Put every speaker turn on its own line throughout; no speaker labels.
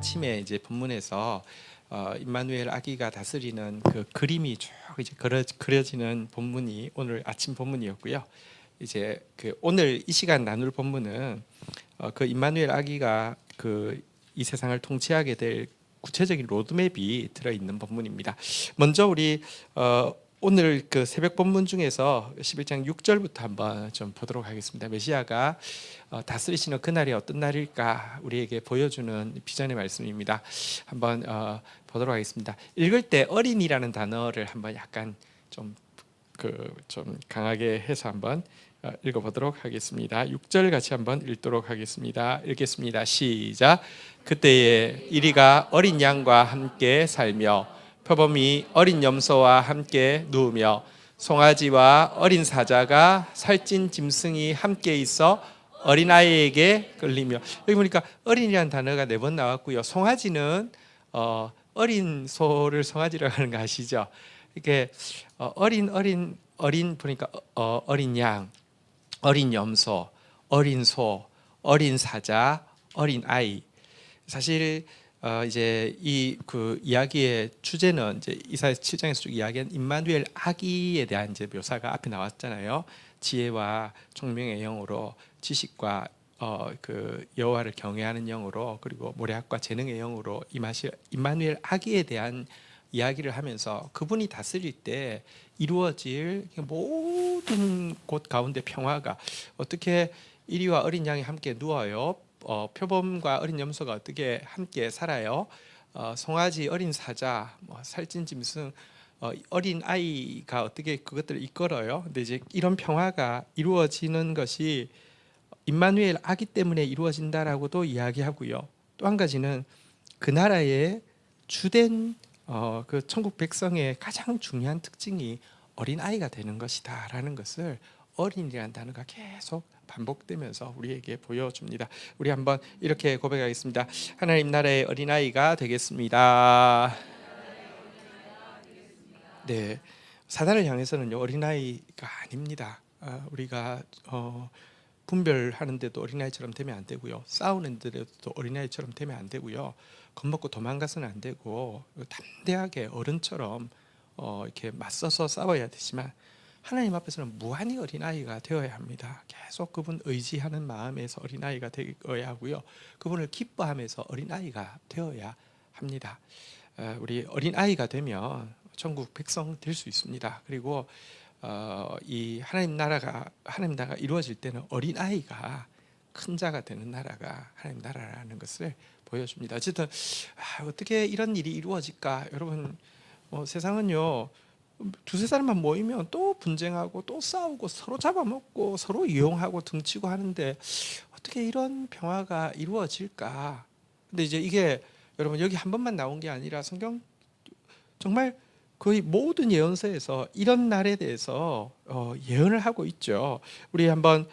아침에 이제 본문에서 임마누엘 아기가 다스리는 그 그림이 쭉 이제 그려지는 본문이 오늘 아침 본문이었고요. 이제 그 오늘 이 시간 나눌 본문은 그 임마누엘 아기가 그 이 세상을 통치하게 될 구체적인 로드맵이 들어 있는 본문입니다. 먼저 우리 오늘 그 새벽 본문 중에서 11장 6절부터 한번 좀 보도록 하겠습니다. 메시아가 다스리시는 그날이 어떤 날일까 우리에게 보여주는 비전의 말씀입니다. 한번 보도록 하겠습니다. 읽을 때 어린이라는 단어를 한번 약간 좀 강하게 해서 한번 읽어보도록 하겠습니다. 6절 같이 한번 읽도록 하겠습니다. 읽겠습니다. 시작. 그때에 이리가 어린 양과 함께 살며 표범이 어린 염소와 함께 누우며 송아지와 어린 사자가 살찐 짐승이 함께 있어 어린아이에게 끌리며. 여기 보니까 어린이라는 단어가 4번 나왔고요. 송아지는 어린 소를 송아지라고 하는 거 아시죠? 이렇게 어린 보니까 어린 양, 어린 염소, 어린 소, 어린 사자, 어린 아이. 사실 이제 이 그 이야기의 주제는 이제 이사야서 7장에서 쭉 이야기한 임마누엘 아기에 대한 이제 묘사가 앞에 나왔잖아요. 지혜와 총명의 영으로 지식과 그 여호와를 경외하는 영으로 그리고 모략과 재능의 영으로 임마누엘 아기에 대한 이야기를 하면서 그분이 다스릴 때 이루어질 모든 곳 가운데 평화가 어떻게 이리와 어린 양이 함께 누워요. 표범과 어린 염소가 어떻게 함께 살아요. 송아지, 어린 사자, 살찐 짐승, 어린 아이가 어떻게 그것들을 이끌어요. 근데 이제 이런 평화가 이루어지는 것이 임마누엘 아기 때문에 이루어진다라고도 이야기하고요. 또 한 가지는 그 나라의 주된 그 천국 백성의 가장 중요한 특징이 어린 아이가 되는 것이다라는 것을 어린이라는 단어가 계속 반복되면서 우리에게 보여줍니다. 우리 한번 이렇게 고백하겠습니다. 하나님 나라의 어린아이가 되겠습니다. 네, 사단을 향해서는요 어린아이가 아닙니다. 우리가 분별하는데도 어린아이처럼 되면 안 되고요. 싸우는데도 어린아이처럼 되면 안 되고요. 겁먹고 도망가서는 안 되고 담대하게 어른처럼 이렇게 맞서서 싸워야 되지만 하나님 앞에서는 무한히 어린아이가 되어야 합니다. 계속 그분 의지하는 마음에서 어린아이가 되어야 하고요. 그분을 기뻐하면서 어린아이가 되어야 합니다. 우리 어린아이가 되면 천국 백성 될 수 있습니다. 그리고 이 하나님 나라가 이루어질 때는 어린아이가 큰 자가 되는 나라가 하나님 나라라는 것을 보여줍니다. 어쨌든 어떻게 이런 일이 이루어질까? 여러분 세상은요 2-3사람만 모이면 또 분쟁하고 또 싸우고 서로 잡아먹고 서로 이용하고 등치고 하는데 어떻게 이런 평화가 이루어질까? 근데 이제 이게 여러분 여기 한 번만 나온 게 아니라 성경 정말 거의 모든 예언서에서 이런 날에 대해서 예언을 하고 있죠. 우리 한번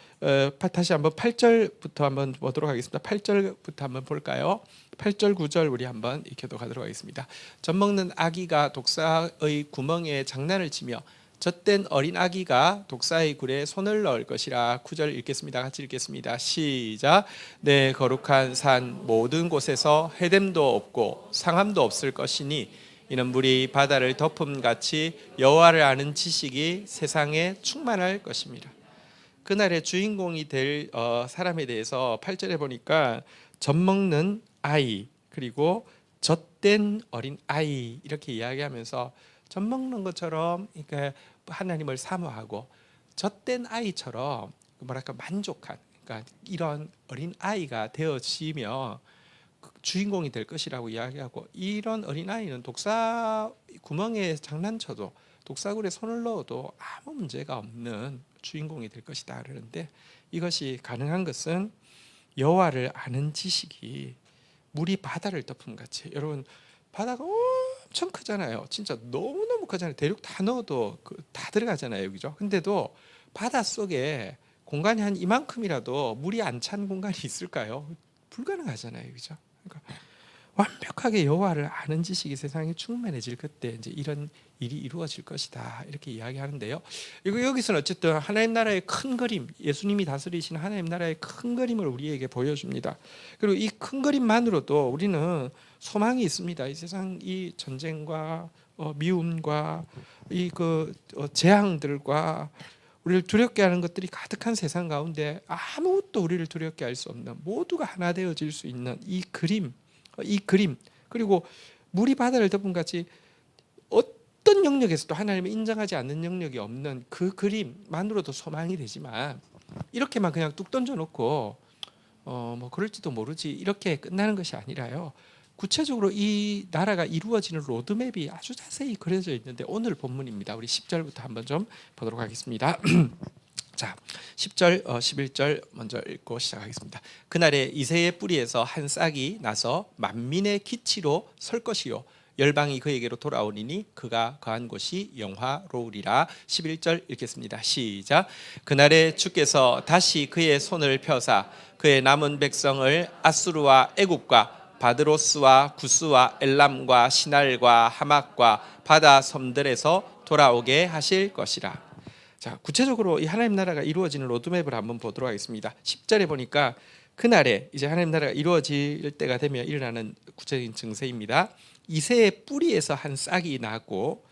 다시 한번 8절부터 한번 보도록 하겠습니다. 8절부터 한번 볼까요? 8절 9절 우리 한번 익혀도 가도록 하겠습니다. 젖먹는 아기가 독사의 구멍에 장난을 치며 젖된 어린 아기가 독사의 굴에 손을 넣을 것이라. 9절 읽겠습니다. 같이 읽겠습니다. 시작. 내 거룩한 산 모든 곳에서 해됨도 없고 상함도 없을 것이니 이는 물이 바다를 덮음같이 여호와를 아는 지식이 세상에 충만할 것입니다. 그날의 주인공이 될 사람에 대해서 8절에 보니까 젖먹는 아이 그리고 젖된 어린 아이 이렇게 이야기하면서 젖먹는 것처럼 그러니까 하나님을 사모하고 젖된 아이처럼 뭐랄까 만족한 그러니까 이런 어린 아이가 되어지며 주인공이 될 것이라고 이야기하고 이런 어린아이는 독사 구멍에 장난쳐도 독사굴에 손을 넣어도 아무 문제가 없는 주인공이 될 것이다 그러는데 이것이 가능한 것은 여호와를 아는 지식이 물이 바다를 덮음같이. 여러분 바다가 엄청 크잖아요. 진짜 너무너무 크잖아요. 대륙 다 넣어도 다 들어가잖아요. 그죠? 근데도 바다 속에 공간이 한 이만큼이라도 물이 안 찬 공간이 있을까요? 불가능하잖아요. 그죠? 그러니까 완벽하게 여호와를 아는 지식이 세상에 충만해질 그때 이제 이런 일이 이루어질 것이다 이렇게 이야기하는데요. 이거 여기서는 어쨌든 하나님 나라의 큰 그림, 예수님이 다스리시는 하나님 나라의 큰 그림을 우리에게 보여줍니다. 그리고 이 큰 그림만으로도 우리는 소망이 있습니다. 이 세상 이 전쟁과 미움과 이 재앙들과 우리를 두렵게 하는 것들이 가득한 세상 가운데 아무것도 우리를 두렵게 할 수 없는 모두가 하나 되어질 수 있는 이 그림 그리고 물이 바다를 덮은 같이 어떤 영역에서도 하나님을 인정하지 않는 영역이 없는 그 그림만으로도 소망이 되지만 이렇게만 그냥 뚝 던져놓고 뭐 그럴지도 모르지 이렇게 끝나는 것이 아니라요. 구체적으로 이 나라가 이루어지는 로드맵이 아주 자세히 그려져 있는데 오늘 본문입니다. 우리 10절부터 한번 좀 보도록 하겠습니다. 자, 10절, 11절 먼저 읽고 시작하겠습니다. 그날에 이새의 뿌리에서 한 싹이 나서 만민의 기치로 설 것이요 열방이 그에게로 돌아오리니 그가 거한 곳이 영화로우리라. 11절 읽겠습니다. 시작. 그날에 주께서 다시 그의 손을 펴사 그의 남은 백성을 아수르와 애굽과 바드로스와 구스와 엘람과 시날과 하막과 바다 섬들에서 돌아오게 하실 것이라. 자, 구체적으로 이 하나님 나라가 이루어지는 로드맵을 한번 보도록 하겠습니다. 10절에 보니까 그날에 이제 하나님 나라가 이루어질 때가 되면 일어나는 구체적인 증세입니다. 이새의 뿌리에서 한 싹이 나고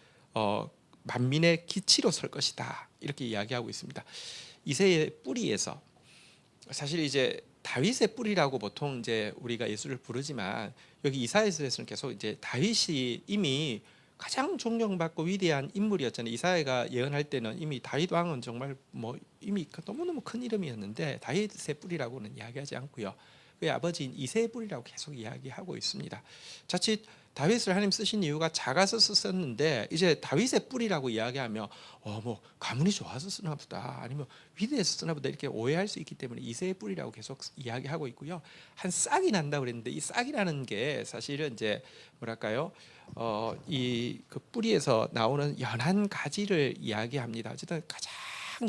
만민의 기치로 설 것이다 이렇게 이야기하고 있습니다. 이새의 뿌리에서 사실 이제 다윗의 뿌리라고 보통 이제 우리가 예수를 부르지만 여기 이사야서에서는 계속 이제 다윗이 이미 가장 존경받고 위대한 인물이었잖아요. 이사야가 예언할 때는 이미 다윗 왕은 정말 뭐 이미 너무너무 큰 이름이었는데 다윗의 뿌리라고는 이야기하지 않고요. 그의 아버지인 이새의 뿌리라고 계속 이야기하고 있습니다. 자칫 다윗을 하나님 쓰신 이유가 작아서 썼는데 이제 다윗의 뿌리라고 이야기하면 뭐 가문이 좋아서 쓰나 보다 아니면 위대해서 쓰나 보다 이렇게 오해할 수 있기 때문에 이새의 뿌리라고 계속 이야기하고 있고요. 한 싹이 난다고 그랬는데 이 싹이라는 게 사실은 이제 뭐랄까요? 이 그 뿌리에서 나오는 연한 가지를 이야기합니다. 어쨌든 가장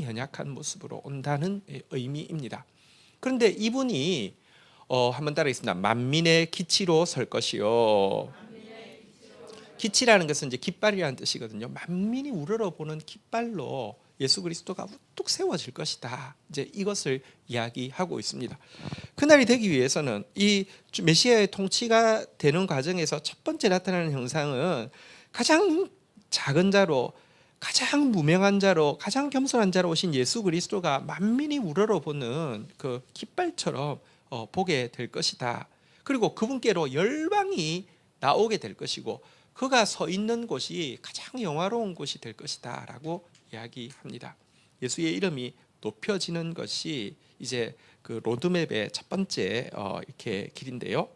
연약한 모습으로 온다는 의미입니다. 그런데 이분이 한번 따라하겠습니다. 만민의 기치로 설 것이요. 기치라는 것은 이제 깃발이라는 뜻이거든요. 만민이 우러러보는 깃발로 예수 그리스도가 우뚝 세워질 것이다. 이제 이것을 이야기하고 있습니다. 그날이 되기 위해서는 이 메시아의 통치가 되는 과정에서 첫 번째 나타나는 형상은 가장 작은 자로 가장 무명한 자로 가장 겸손한 자로 오신 예수 그리스도가 만민이 우러러보는 그 깃발처럼 보게 될 것이다. 그리고 그분께로 열방이 나오게 될 것이고 그가 서 있는 곳이 가장 영화로운 곳이 될 것이다 라고 이야기합니다. 예수의 이름이 높여지는 것이 이제 그 로드맵의 첫 번째 이렇게 길인데요.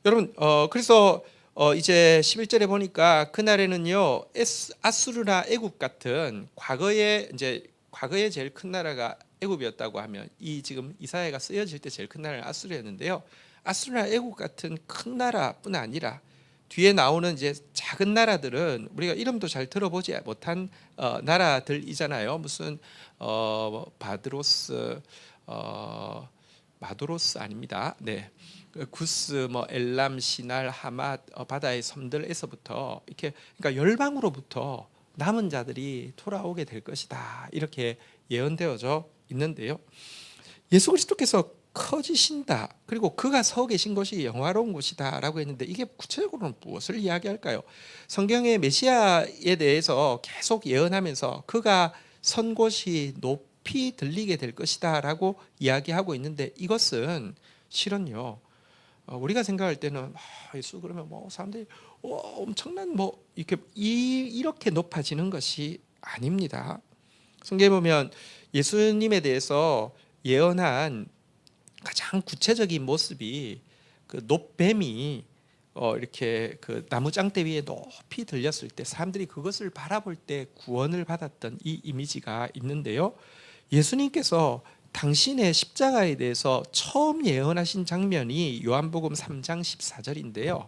여러분 그래서 이제 11절에 보니까 그날에는요 아수르나 애굽 같은 과거에 제일 큰 나라가 애굽이었다고 하면 이 지금 이사야가 쓰여질 때 제일 큰 나라는 아수르였는데요. 아수르나 애굽 같은 큰 나라뿐 아니라 뒤에 나오는 이제 작은 나라들은 우리가 이름도 잘 들어보지 못한 나라들이잖아요. 무슨 바드로스, 마도로스 아닙니다. 네, 구스, 뭐 엘람, 시날, 하맛, 바다의 섬들에서부터 이렇게 그러니까 열방으로부터 남은 자들이 돌아오게 될 것이다. 이렇게 예언되어져 있는데요. 예수 그리스도께서 커지신다. 그리고 그가 서 계신 곳이 영화로운 곳이다라고 했는데 이게 구체적으로는 무엇을 이야기할까요? 성경의 메시아에 대해서 계속 예언하면서 그가 선 곳이 높이 들리게 될 것이다라고 이야기하고 있는데 이것은 실은요. 우리가 생각할 때는 예수 그러면 뭐 사람들이 엄청난 뭐 이렇게 높아지는 것이 아닙니다. 성경에 보면 예수님에 대해서 예언한 가장 구체적인 모습이 그 놋뱀이 이렇게 그 나무 장대 위에 높이 들렸을 때 사람들이 그것을 바라볼 때 구원을 받았던 이 이미지가 있는데요. 예수님께서 당신의 십자가에 대해서 처음 예언하신 장면이 요한복음 3장 14절인데요.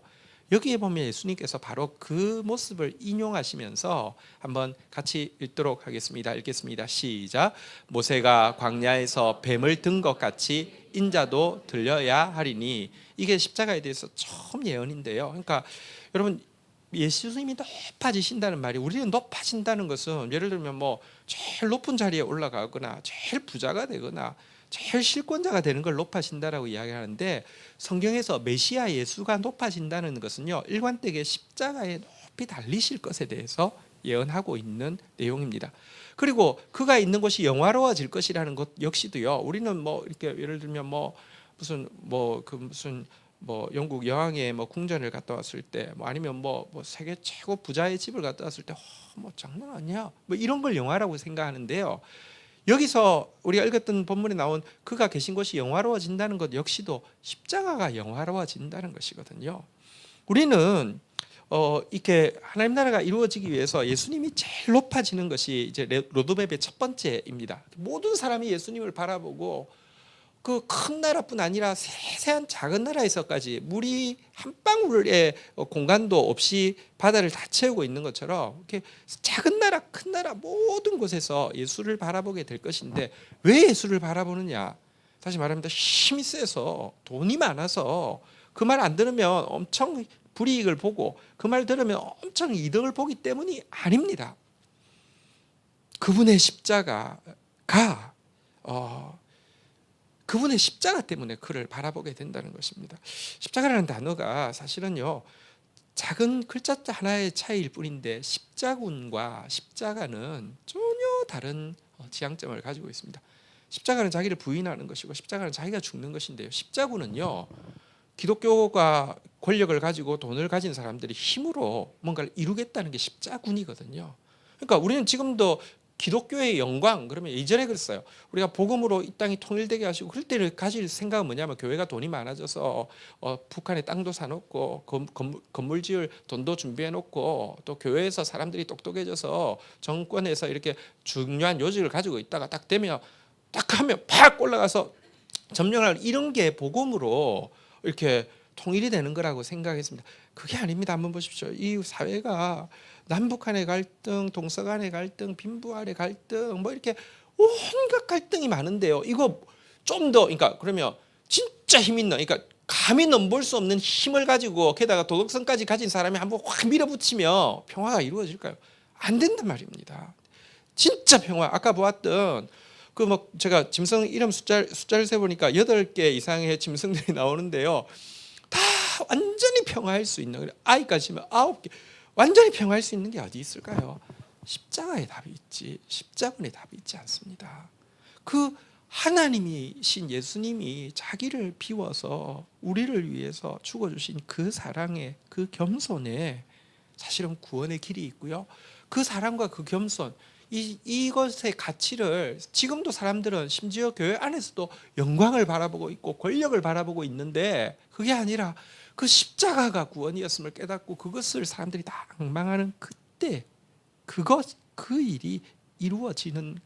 여기에 보면 예수님께서 바로 그 모습을 인용하시면서 한번 같이 읽도록 하겠습니다. 읽겠습니다. 시작. 모세가 광야에서 뱀을 든 것 같이 인자도 들려야 하리니, 이게 십자가에 대해서 처음 예언인데요. 그러니까 여러분, 예수님이 높아지신다는 말이, 우리는 높아진다는 것은 예를 들면 뭐 제일 높은 자리에 올라가거나 제일 부자가 되거나 제일 실권자가 되는 걸 높아진다라고 이야기하는데, 성경에서 메시아 예수가 높아진다는 것은요, 일관되게 십자가에 높이 달리실 것에 대해서 예언하고 있는 내용입니다. 그리고 그가 있는 곳이 영화로워질 것이라는 것 역시도요, 우리는 뭐 이렇게 예를 들면 뭐 무슨 영국 여왕의 뭐 궁전을 갔다 왔을 때, 뭐 아니면 뭐 세계 최고 부자의 집을 갔다 왔을 때, 뭐 장난 아니야, 뭐 이런 걸 영화라고 생각하는데요. 여기서 우리가 읽었던 본문에 나온 그가 계신 곳이 영화로워진다는 것 역시도 십자가가 영화로워진다는 것이거든요. 우리는 이렇게 하나님 나라가 이루어지기 위해서 예수님이 제일 높아지는 것이 이제 로드맵의 첫 번째입니다. 모든 사람이 예수님을 바라보고, 그 큰 나라뿐 아니라 세세한 작은 나라에서까지 물이 한 방울의 공간도 없이 바다를 다 채우고 있는 것처럼, 이렇게 작은 나라 큰 나라 모든 곳에서 예수를 바라보게 될 것인데, 왜 예수를 바라보느냐? 다시 말합니다. 힘이 세서, 돈이 많아서, 그 말 안 들으면 엄청 불이익을 보고, 그 말 들으면 엄청 이득을 보기 때문이 아닙니다. 그분의 십자가 때문에 그를 바라보게 된다는 것입니다. 십자가라는 단어가 사실은요, 작은 글자 하나의 차이일 뿐인데 십자군과 십자가는 전혀 다른 지향점을 가지고 있습니다. 십자가는 자기를 부인하는 것이고, 십자가는 자기가 죽는 것인데요, 십자군은요, 기독교가 권력을 가지고 돈을 가진 사람들이 힘으로 뭔가를 이루겠다는 게 십자군이거든요. 그러니까 우리는 지금도 기독교의 영광, 그러면 이전에 그랬어요. 우리가 복음으로 이 땅이 통일되게 하시고, 그럴 때를 가질 생각은 뭐냐면, 교회가 돈이 많아져서 북한에 땅도 사놓고 건물 지을 돈도 준비해 놓고, 또 교회에서 사람들이 똑똑해져서 정권에서 이렇게 중요한 요직을 가지고 있다가 딱 되면 딱 하면 팍 올라가서 점령할, 이런 게 복음으로 이렇게 통일이 되는 거라고 생각했습니다. 그게 아닙니다. 한번 보십시오. 이 사회가 남북 간의 갈등, 동서 간의 갈등, 빈부간의 갈등, 뭐 이렇게 온갖 갈등이 많은데요, 이거 좀 더, 그러니까 그러면 진짜 힘 있는, 그러니까 감히 넘볼 수 없는 힘을 가지고, 게다가 도덕성까지 가진 사람이 한번 확 밀어붙이면 평화가 이루어질까요? 안 된단 말입니다. 진짜 평화, 아까 보았던 그 뭐 제가 짐승 이름 숫자를 세보니까 8개 이상의 짐승들이 나오는데요, 다 완전히 평화할 수 있는, 아이까지 면 9개, 완전히 평화할 수 있는 게 어디 있을까요? 십자가에 답이 있지, 십자군에 답이 있지 않습니다. 그 하나님이신 예수님이 자기를 비워서 우리를 위해서 죽어주신 그 사랑에, 그 겸손에 사실은 구원의 길이 있고요, 그 사랑과 그 겸손, 이것의 가치를 지금도 사람들은, 심지어 교회 안에서도 영광을 바라보고 있고 권력을 바라보고 있는데, 그게 아니라 그 십자가가 구원이었음을 깨닫고 그것을 사람들이 다 앙망하는 그때, 그 일이 이루어지는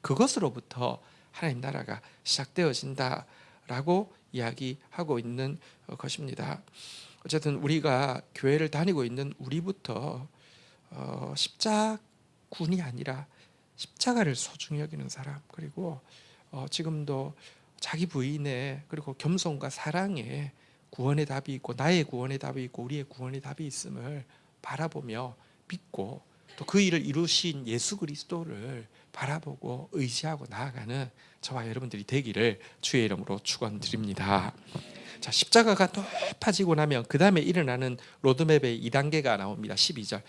그것으로부터 하나님 나라가 시작되어진다라고 이야기하고 있는 것입니다. 어쨌든 우리가 교회를 다니고 있는 우리부터 십자군이 아니라 십자가를 소중히 여기는 사람, 그리고 지금도 자기 부인의, 그리고 겸손과 사랑에 구원의 답이 있고, 나의 구원의 답이 있고, 우리의 구원의 답이 있음을 바라보며 믿고, 또 그 일을 이루신 예수 그리스도를 바라보고 의지하고 나아가는 저와 여러분들이 되기를 주의 이름으로 축원드립니다. 자, 십자가가 높아지고 나면 그 다음에 일어나는 로드맵의 2단계가 나옵니다. 12절.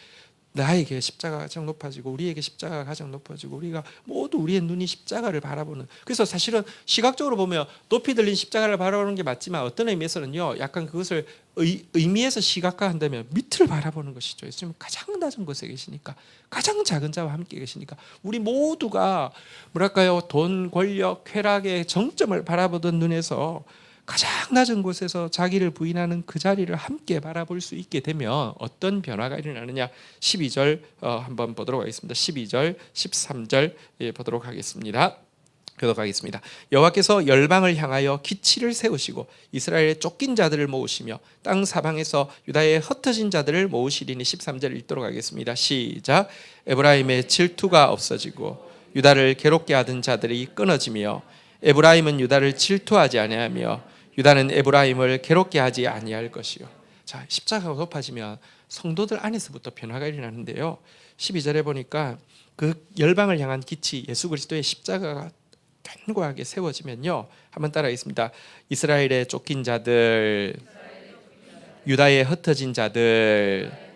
나에게 십자가가 가장 높아지고, 우리에게 십자가가 가장 높아지고, 우리가 모두 우리의 눈이 십자가를 바라보는, 그래서 사실은 시각적으로 보면 높이 들린 십자가를 바라보는 게 맞지만, 어떤 의미에서는요, 약간 그것을 의미에서 시각화한다면 밑을 바라보는 것이죠. 예수님은 가장 낮은 곳에 계시니까, 가장 작은 자와 함께 계시니까, 우리 모두가 뭐랄까요, 돈, 권력, 쾌락의 정점을 바라보던 눈에서 가장 낮은 곳에서 자기를 부인하는 그 자리를 함께 바라볼 수 있게 되면 어떤 변화가 일어나느냐, 12절 한번 보도록 하겠습니다. 12절 13절 보도록 하겠습니다. 교독하겠습니다. 여호와께서 열방을 향하여 기치를 세우시고 이스라엘의 쫓긴 자들을 모으시며 땅 사방에서 유다의 흩어진 자들을 모으시리니, 13절 읽도록 하겠습니다. 시작. 에브라임의 질투가 없어지고 유다를 괴롭게 하던 자들이 끊어지며 에브라임은 유다를 질투하지 아니하며 유다는 에브라임을 괴롭게 하지 아니할 것이요. 자, 십자가가 높아지면 성도들 안에서부터 변화가 일어나는데요. 12절에 보니까 그 열방을 향한 기치 예수 그리스도의 십자가가 견고하게 세워지면요. 한번 따라하겠습니다. 이스라엘의 쫓긴 자들, 유다의 흩어진 자들.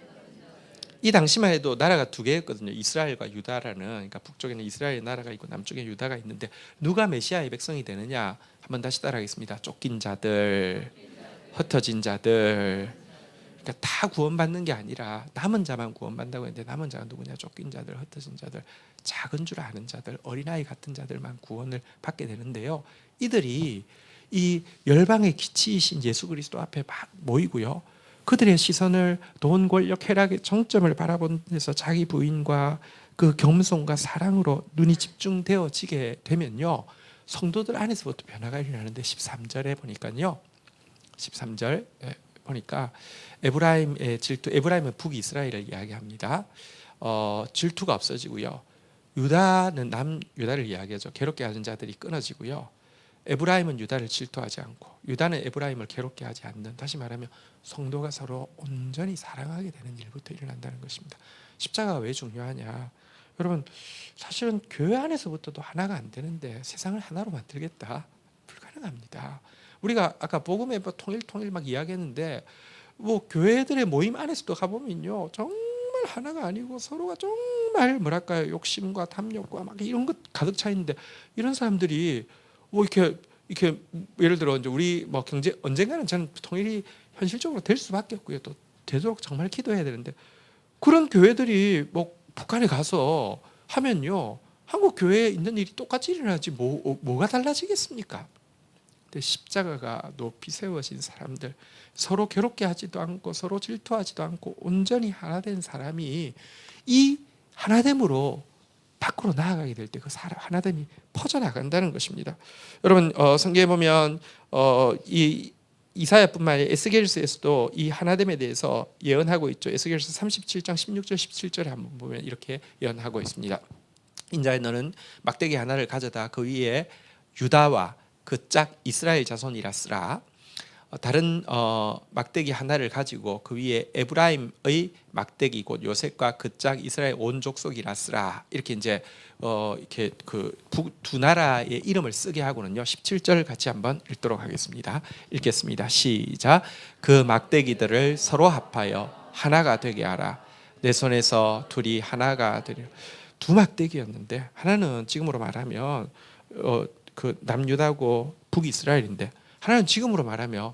이 당시만 해도 나라가 두 개였거든요. 이스라엘과 유다라는, 그러니까 북쪽에는 이스라엘 나라가 있고 남쪽에 유다가 있는데 누가 메시아의 백성이 되느냐? 한번 다시 따라하겠습니다. 쫓긴 자들, 흩어진 자들. 그러니까 다 구원받는 게 아니라 남은 자만 구원받는다고 했는데 남은 자가 누구냐? 쫓긴 자들, 흩어진 자들, 작은 줄 아는 자들, 어린아이 같은 자들만 구원을 받게 되는데요. 이들이 이 열방의 기치이신 예수 그리스도 앞에 모이고요. 그들의 시선을 돈, 권력, 쾌락의 정점을 바라본 데서 자기 부인과 그 겸손과 사랑으로 눈이 집중되어지게 되면요. 성도들 안에서부터 변화가 일어나는데 13절에 보니까요. 13절 보니까 에브라임의 질투, 에브라임은 북이스라엘을 이야기합니다. 질투가 없어지고요. 유다는 남유다를 이야기하죠. 괴롭게 하는 자들이 끊어지고요. 에브라임은 유다를 질투하지 않고 유다는 에브라임을 괴롭게 하지 않는, 다시 말하면 성도가 서로 온전히 사랑하게 되는 일부터 일어난다는 것입니다. 십자가가 왜 중요하냐? 여러분, 사실은 교회 안에서부터도 하나가 안 되는데 세상을 하나로 만들겠다? 불가능합니다. 우리가 아까 복음의 통일 막 이야기했는데 뭐 교회들의 모임 안에서도 가보면요, 정말 하나가 아니고 서로가 정말 뭐랄까요, 욕심과 탐욕과 막 이런 것 가득 차 있는데, 이런 사람들이 뭐 이렇게 예를 들어 이제 우리 뭐 경제 언젠가는 저는 통일이 현실적으로 될 수밖에 없고요. 또 되도록 정말 기도해야 되는데, 그런 교회들이 뭐 북한에 가서 하면요, 한국 교회에 있는 일이 똑같이 일어나지 뭐가 달라지겠습니까? 근데 십자가가 높이 세워진 사람들, 서로 괴롭게 하지도 않고 서로 질투하지도 않고 온전히 하나 된 사람이 이 하나됨으로 밖으로 나아가게 될 때 그 하나됨이 퍼져나간다는 것입니다. 여러분, 성경에 보면 이 이사야뿐만 아니라 에스겔서에서도 이 하나됨에 대해서 예언하고 있죠. 에스겔서 37장 16절 17절에 한번 보면 이렇게 예언하고 있습니다. 인자의 너는 막대기 하나를 가져다 그 위에 유다와 그 짝 이스라엘 자손이라 쓰라. 다른 막대기 하나를 가지고 그 위에 에브라임의 막대기 곧 요셉과 그 짝 이스라엘 온 족속이라 쓰라. 이렇게 이제 이렇게 그 두 나라의 이름을 쓰게 하고는요. 17절 같이 한번 읽도록 하겠습니다. 읽겠습니다. 시작. 그 막대기들을 서로 합하여 하나가 되게 하라. 내 손에서 둘이 하나가 되려. 두 막대기였는데 하나는 지금으로 말하면 그 남유다고 북이스라엘인데, 하나는 지금으로 말하면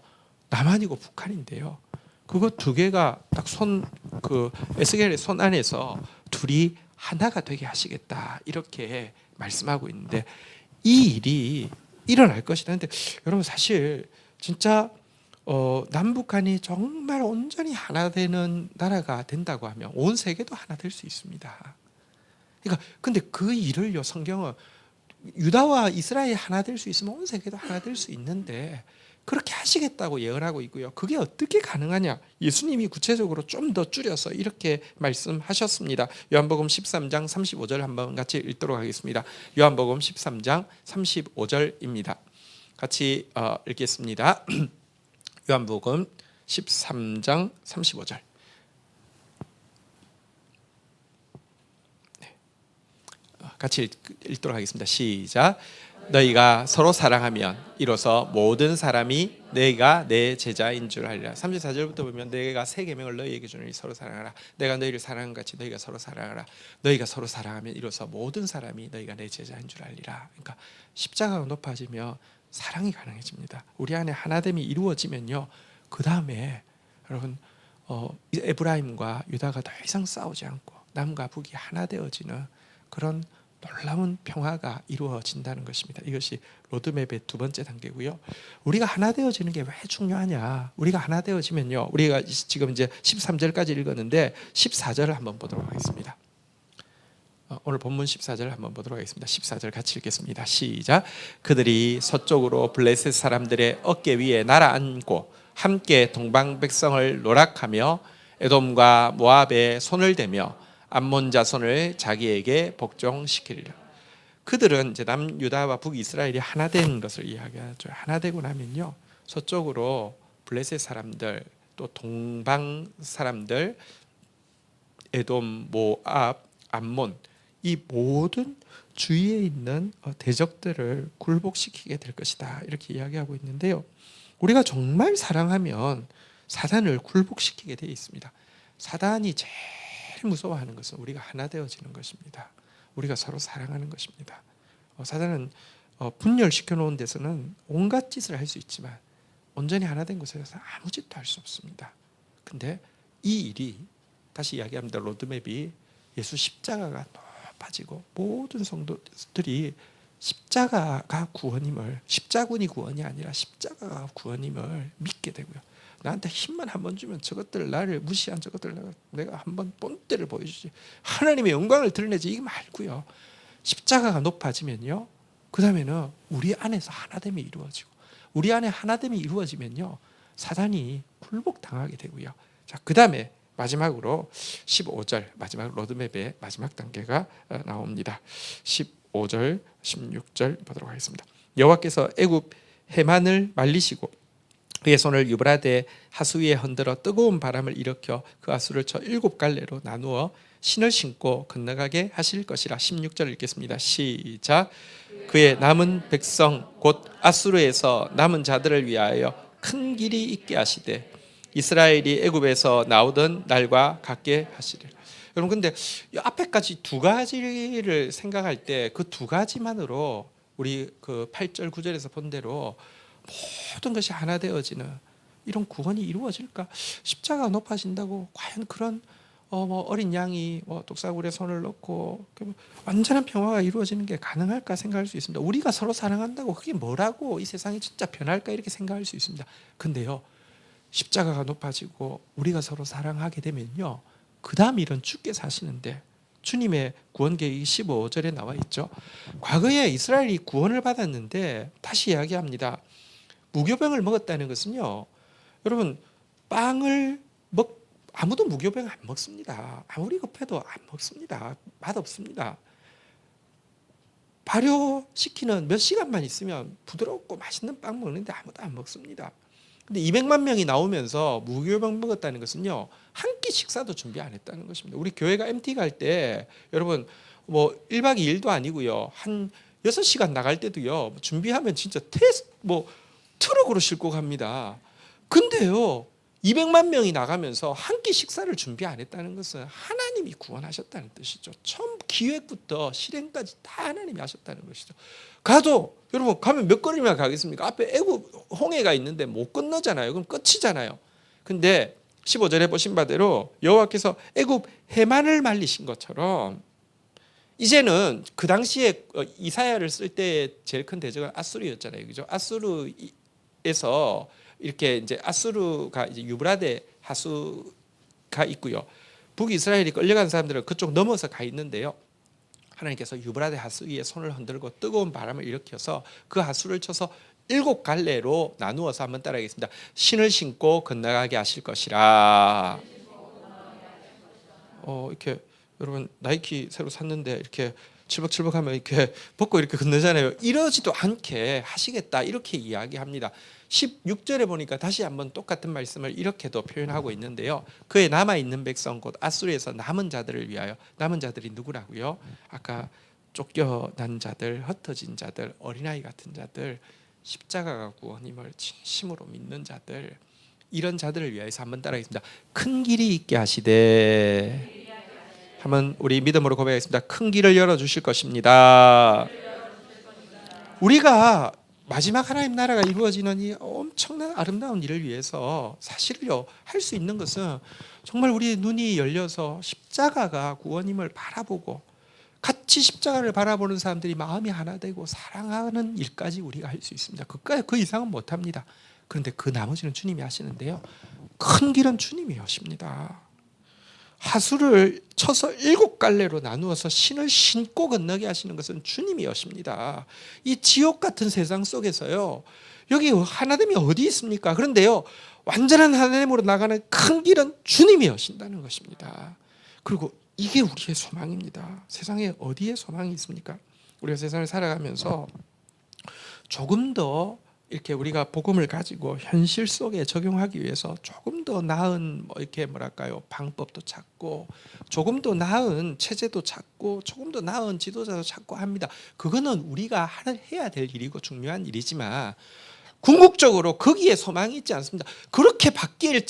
남한이고 북한인데요. 그거 두 개가 딱 그 에스겔의 손 안에서 둘이 하나가 되게 하시겠다 이렇게 말씀하고 있는데, 이 일이 일어날 것이다. 근데 여러분, 사실 진짜 남북한이 정말 온전히 하나 되는 나라가 된다고 하면 온 세계도 하나 될 수 있습니다. 그러니까 근데 그 일을요, 성경은 유다와 이스라엘이 하나 될 수 있으면 온 세계도 하나 될 수 있는데 그렇게 하시겠다고 예언하고 있고요. 그게 어떻게 가능하냐? 예수님이 구체적으로 좀 더 줄여서 이렇게 말씀하셨습니다. 요한복음 13장 35절 한번 같이 읽도록 하겠습니다. 요한복음 13장 35절입니다. 같이 읽겠습니다. 요한복음 13장 35절. 같이 읽도록 하겠습니다. 시작. 너희가 서로 사랑하면 이로써 모든 사람이 너희가 내 제자인 줄 알리라. 34절부터 보면 내가 새 계명을 너희에게 주노니 서로 사랑하라. 내가 너희를 사랑한 같이 너희가 서로 사랑하라. 너희가 서로 사랑하면 이로써 모든 사람이 너희가 내 제자인 줄 알리라. 그러니까 십자가가 높아지면 사랑이 가능해집니다. 우리 안에 하나됨이 이루어지면요, 그 다음에 여러분 에브라임과 유다가 더 이상 싸우지 않고 남과 북이 하나 되어지는 그런 놀라운 평화가 이루어진다는 것입니다. 이것이 로드맵의 두 번째 단계고요. 우리가 하나 되어지는 게 왜 중요하냐? 우리가 하나 되어지면요, 우리가 지금 이제 13절까지 읽었는데 14절을 한번 보도록 하겠습니다. 오늘 본문 14절 한번 보도록 하겠습니다. 14절 같이 읽겠습니다. 시작. 그들이 서쪽으로 블레셋 사람들의 어깨 위에 날아앉고 함께 동방 백성을 노락하며 에돔과 모압에 손을 대며 암몬 자손을 자기에게 복종시키리라. 그들은 이제 남유다와 북이스라엘이 하나 된 것을 이야기하죠. 하나 되고 나면요, 서쪽으로 블레셋 사람들, 또 동방 사람들, 에돔, 모압, 암몬, 이 모든 주위에 있는 대적들을 굴복시키게 될 것이다, 이렇게 이야기하고 있는데요. 우리가 정말 사랑하면 사단을 굴복시키게 되어 있습니다. 사단이 제일 무서워하는 것은 우리가 하나 되어지는 것입니다. 우리가 서로 사랑하는 것입니다. 사단은 분열시켜 놓은 데서는 온갖 짓을 할 수 있지만 온전히 하나 된 곳에서 아무 짓도 할 수 없습니다. 근데 이 일이, 다시 이야기합니다. 로드맵이 예수 십자가가 높아지고 모든 성도들이 십자가가 구원임을, 십자군이 구원이 아니라 십자가가 구원임을 믿게 되고요. 나한테 힘만 한번 주면 저것들, 나를 무시한 저것들 내가 한번 본때를 보여주지, 하나님의 영광을 드러내지, 이거 말고요. 십자가가 높아지면요, 그 다음에는 우리 안에서 하나됨이 이루어지고, 우리 안에 하나됨이 이루어지면요, 사단이 굴복당하게 되고요. 자, 그 다음에 마지막으로 15절, 마지막 로드맵의 마지막 단계가 나옵니다. 15절, 16절 보도록 하겠습니다. 여호와께서 애굽 해만을 말리시고 그의 손을 유브라데 하수 위에 흔들어 뜨거운 바람을 일으켜 그 하수를 쳐 7갈래로 나누어 신을 신고 건너가게 하실 것이라. 16절 읽겠습니다. 시작. 그의 남은 백성 곧 아수르에서 남은 자들을 위하여 큰 길이 있게 하시되 이스라엘이 애굽에서 나오던 날과 같게 하시리라. 여러분, 근데 이 앞에까지 두 가지를 생각할 때 그 두 가지만으로 우리 그 8절 9절에서 본 대로 모든 것이 하나 되어지는 이런 구원이 이루어질까? 십자가 높아진다고 과연 그런 어린 양이 독사굴에 손을 넣고 완전한 평화가 이루어지는 게 가능할까 생각할 수 있습니다. 우리가 서로 사랑한다고 그게 뭐라고 이 세상이 진짜 변할까, 이렇게 생각할 수 있습니다. 근데요, 십자가가 높아지고 우리가 서로 사랑하게 되면요, 그 다음 일은 주께서 하시는데, 주님의 구원 계획이 15절에 나와 있죠. 과거에 이스라엘이 구원을 받았는데, 다시 이야기합니다. 무교병을 먹었다는 것은요, 여러분, 아무도 무교병 안 먹습니다. 아무리 급해도 안 먹습니다. 맛없습니다. 발효시키는 몇 시간만 있으면 부드럽고 맛있는 빵 먹는데 아무도 안 먹습니다. 근데 200만 명이 나오면서 무교병 먹었다는 것은요, 한 끼 식사도 준비 안 했다는 것입니다. 우리 교회가 MT 갈 때 여러분 1박 2일도 아니고요, 한 6시간 나갈 때도요, 준비하면 진짜 트럭으로 싣고 갑니다. 근데요, 200만 명이 나가면서 한 끼 식사를 준비 안 했다는 것은 하나님이 구원하셨다는 뜻이죠. 처음 기획부터 실행까지 다 하나님이 하셨다는 것이죠. 여러분 가면 몇 걸음이나 가겠습니까? 앞에 애굽 홍해가 있는데 못 건너잖아요. 그럼 끝이잖아요. 근데 15절에 보신 바대로 여호와께서 애굽 해만을 말리신 것처럼 이제는 그 당시에 이사야를 쓸 때 제일 큰 대적은 아수르였잖아요. 그죠? 아수르에서 이렇게 이제 아수르가 이제 유브라데 하수가 있고요. 북이스라엘이 끌려간 사람들은 그쪽 넘어서 가 있는데요. 하나님께서 유브라데 하수 위에 손을 흔들고 뜨거운 바람을 일으켜서 그 하수를 쳐서 7갈래로 나누어서 한번 따라하겠습니다. 신을 신고 건너가게 하실 것이라. 이렇게 여러분 나이키 새로 샀는데 이렇게 칠벅칠벅하면 이렇게 벗고 이렇게 건너잖아요. 이러지도 않게 하시겠다, 이렇게 이야기합니다. 16절에 보니까 다시 한번 똑같은 말씀을 이렇게도 표현하고 있는데요. 그의 남아있는 백성 곧 아수르에서 남은 자들을 위하여, 남은 자들이 누구라고요? 아까 쫓겨난 자들, 흩어진 자들, 어린아이 같은 자들, 십자가가 구원임을 진심으로 믿는 자들, 이런 자들을 위하여서 한번 따라하겠습니다. 큰 길이 있게 하시되, 한번 우리 믿음으로 고백하겠습니다. 큰 길을 열어주실 것입니다. 우리가 마지막 하나님 나라가 이루어지는 이 엄청난 아름다운 일을 위해서 사실요, 할 수 있는 것은 정말 우리의 눈이 열려서 십자가가 구원임을 바라보고 같이 십자가를 바라보는 사람들이 마음이 하나 되고 사랑하는 일까지 우리가 할 수 있습니다. 그 이상은 못합니다. 그런데 그 나머지는 주님이 하시는데요, 큰 길은 주님이 하십니다. 하수를 쳐서 7갈래로 나누어서 신을 신고 건너게 하시는 것은 주님이 여십니다. 이 지옥 같은 세상 속에서요, 여기 하나됨이 어디 있습니까? 그런데요, 완전한 하나됨으로 나가는 큰 길은 주님이 여신다는 것입니다. 그리고 이게 우리의 소망입니다. 세상에 어디에 소망이 있습니까? 우리가 세상을 살아가면서 조금 더 이렇게 우리가 복음을 가지고 현실 속에 적용하기 위해서 조금 더 나은 이렇게 뭐랄까요, 방법도 찾고 조금 더 나은 체제도 찾고 조금 더 나은 지도자도 찾고 합니다. 그거는 우리가 해야 될 일이고 중요한 일이지만 궁극적으로 거기에 소망이 있지 않습니다. 그렇게 바뀔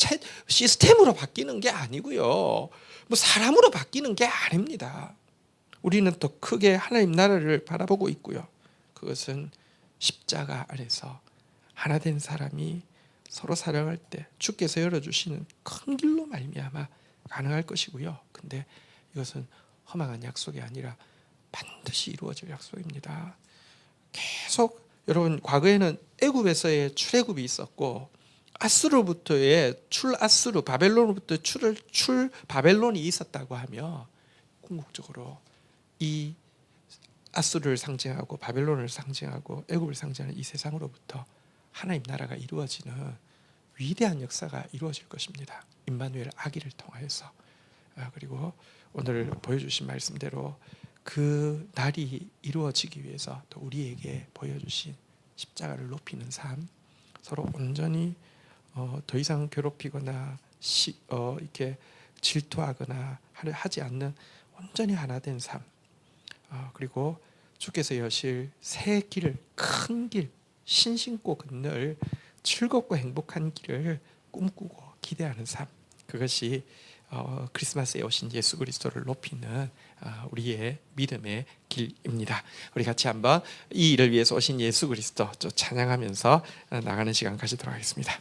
시스템으로 바뀌는 게 아니고요, 뭐 사람으로 바뀌는 게 아닙니다. 우리는 더 크게 하나님 나라를 바라보고 있고요, 그것은 십자가 아래서 하나 된 사람이 서로 사랑할 때 주께서 열어주시는 큰 길로 말미암아 가능할 것이고요. 근데 이것은 허망한 약속이 아니라 반드시 이루어질 약속입니다. 계속 여러분, 과거에는 애굽에서의 출애굽이 있었고 아수르부터의 출아수르, 바벨론으로부터 출 바벨론이 있었다고 하며 궁극적으로 이 아수르를 상징하고 바벨론을 상징하고 애굽을 상징하는 이 세상으로부터 하나님 나라가 이루어지는 위대한 역사가 이루어질 것입니다. 임마누엘 아기를 통하여서. 그리고 오늘 보여주신 말씀대로 그 날이 이루어지기 위해서 또 우리에게 보여주신 십자가를 높이는 삶, 서로 온전히 더 이상 괴롭히거나 이렇게 질투하거나 하지 않는 온전히 하나 된 삶, 그리고 주께서 여실 새 길을, 큰 길, 신신고 건널 즐겁고 행복한 길을 꿈꾸고 기대하는 삶, 그것이 크리스마스에 오신 예수 그리스도를 높이는 우리의 믿음의 길입니다. 우리 같이 한번 이 일을 위해서 오신 예수 그리스도 찬양하면서 나가는 시간 가지도록 하겠습니다.